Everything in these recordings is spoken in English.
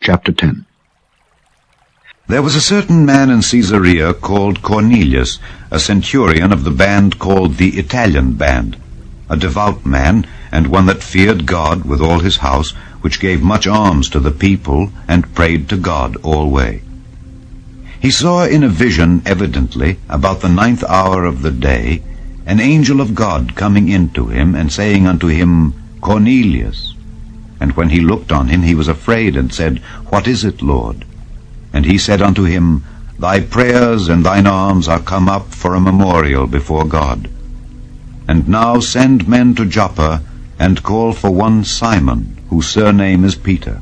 Chapter 10. There was a certain man in Caesarea called Cornelius, a centurion of the band called the Italian band, a devout man, and one that feared God with all his house, which gave much alms to the people, and prayed to God alway. He saw in a vision evidently, about the 9th hour of the day, an angel of God coming in to him, and saying unto him, Cornelius. And when he looked on him, he was afraid, and said, What is it, Lord? And he said unto him, Thy prayers and thine alms are come up for a memorial before God. And now send men to Joppa, and call for one Simon, whose surname is Peter.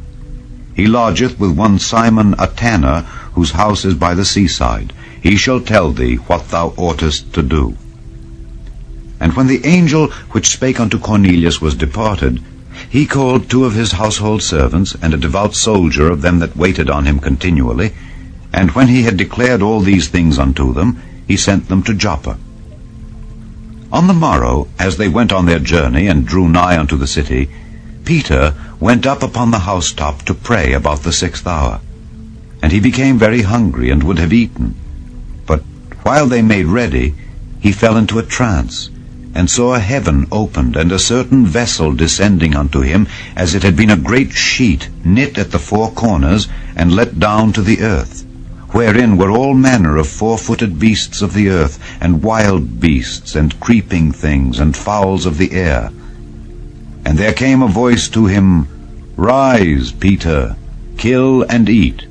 He lodgeth with one Simon a tanner, whose house is by the seaside. He shall tell thee what thou oughtest to do. And when the angel which spake unto Cornelius was departed, he called 2 of his household servants, and a devout soldier of them that waited on him continually. And when he had declared all these things unto them, he sent them to Joppa. On the morrow, as they went on their journey, and drew nigh unto the city, Peter went up upon the housetop to pray about the 6th hour. And he became very hungry, and would have eaten. But while they made ready, he fell into a trance, and saw heaven opened, and a certain vessel descending unto him, as it had been a great sheet, knit at the 4 corners, and let down to the earth, wherein were all manner of 4-footed beasts of the earth, and wild beasts, and creeping things, and fowls of the air. And there came a voice to him, Rise, Peter, kill and eat.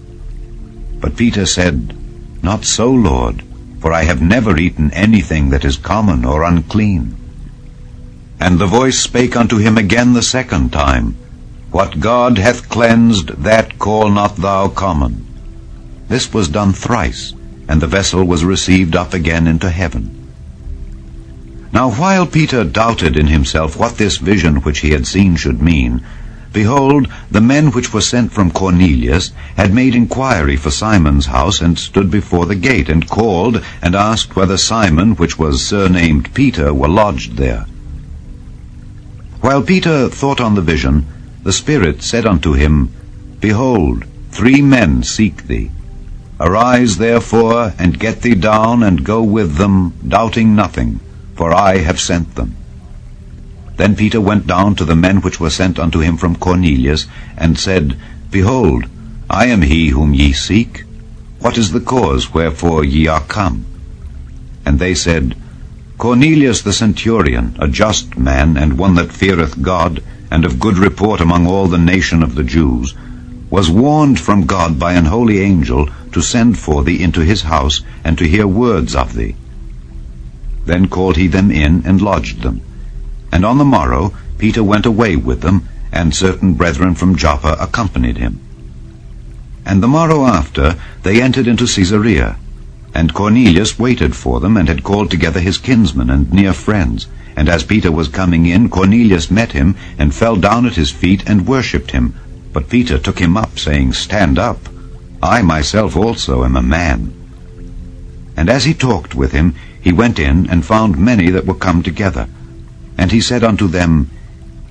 But Peter said, Not so, Lord, for I have never eaten anything that is common or unclean. And the voice spake unto him again the 2nd time, What God hath cleansed, that call not thou common. This was done thrice, and the vessel was received up again into heaven. Now while Peter doubted in himself what this vision which he had seen should mean, behold, the men which were sent from Cornelius had made inquiry for Simon's house, and stood before the gate, and called, and asked whether Simon, which was surnamed Peter, were lodged there. While Peter thought on the vision, the Spirit said unto him, Behold, 3 men seek thee. Arise therefore, and get thee down, and go with them, doubting nothing, for I have sent them. Then Peter went down to the men which were sent unto him from Cornelius, and said, Behold, I am he whom ye seek. What is the cause wherefore ye are come? And they said, Cornelius the centurion, a just man, and one that feareth God, and of good report among all the nation of the Jews, was warned from God by an holy angel to send for thee into his house, and to hear words of thee. Then called he them in, and lodged them. And on the morrow Peter went away with them, and certain brethren from Joppa accompanied him. And the morrow after they entered into Caesarea. And Cornelius waited for them, and had called together his kinsmen and near friends. And as Peter was coming in, Cornelius met him, and fell down at his feet, and worshipped him. But Peter took him up, saying, Stand up. I myself also am a man. And as he talked with him, he went in, and found many that were come together. And he said unto them,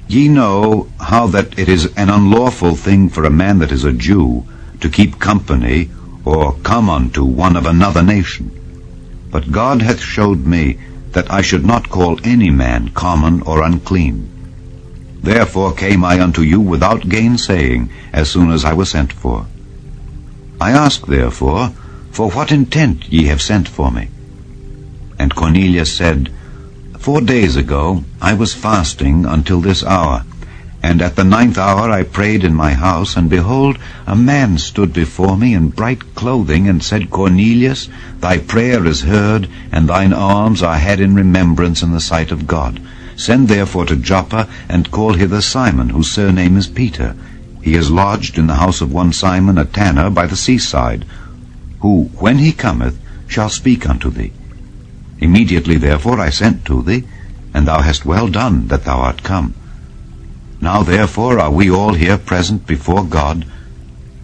Ye know how that it is an unlawful thing for a man that is a Jew to keep company, or come unto one of another nation. But God hath showed me that I should not call any man common or unclean. Therefore came I unto you without gainsaying, as soon as I was sent for. I ask therefore, for what intent ye have sent for me? And Cornelius said, 4 days ago I was fasting until this hour, and at the 9th hour I prayed in my house, and behold, a man stood before me in bright clothing, and said, Cornelius, thy prayer is heard, and thine alms are had in remembrance in the sight of God. Send therefore to Joppa, and call hither Simon, whose surname is Peter. He is lodged in the house of one Simon a tanner by the seaside, who, when he cometh, shall speak unto thee. Immediately therefore I sent to thee, and thou hast well done that thou art come. Now therefore are we all here present before God,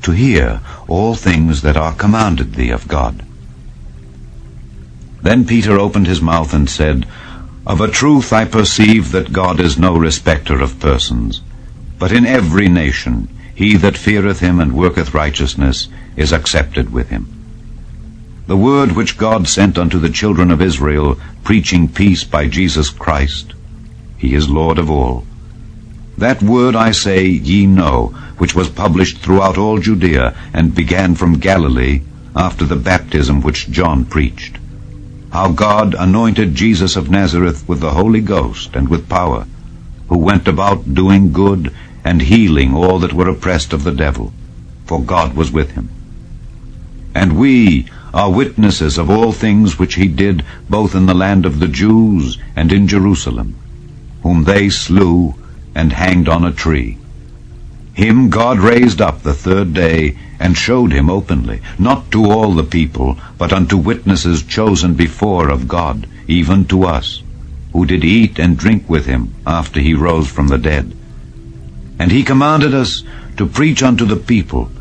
to hear all things that are commanded thee of God. Then Peter opened his mouth and said, Of a truth I perceive that God is no respecter of persons, but in every nation, he that feareth him and worketh righteousness is accepted with him. The word which God sent unto the children of Israel, preaching peace by Jesus Christ, he is Lord of all. That word, I say, ye know, which was published throughout all Judea, and began from Galilee, after the baptism which John preached, how God anointed Jesus of Nazareth with the Holy Ghost and with power, who went about doing good and healing all that were oppressed of the devil, for God was with him. And we are witnesses of all things which he did both in the land of the Jews and in Jerusalem, whom they slew and hanged on a tree. Him God raised up the third day, and showed him openly, not to all the people, but unto witnesses chosen before of God, even to us, who did eat and drink with him after he rose from the dead. And he commanded us to preach unto the people,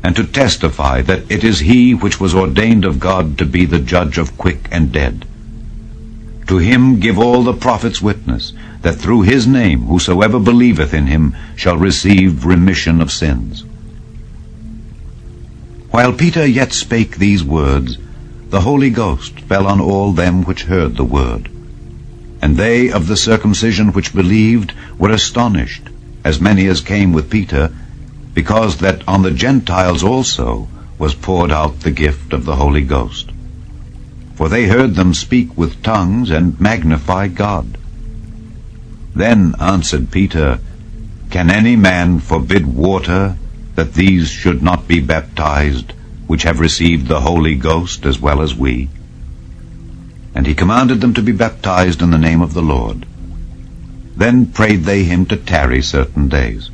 and to testify that it is he which was ordained of God to be the judge of quick and dead. To him give all the prophets witness, that through his name whosoever believeth in him shall receive remission of sins. While Peter yet spake these words, the Holy Ghost fell on all them which heard the word. And they of the circumcision which believed were astonished, as many as came with Peter, because that on the Gentiles also was poured out the gift of the Holy Ghost. For they heard them speak with tongues and magnify God. Then answered Peter, Can any man forbid water, that these should not be baptized, which have received the Holy Ghost as well as we? And he commanded them to be baptized in the name of the Lord. Then prayed they him to tarry certain days.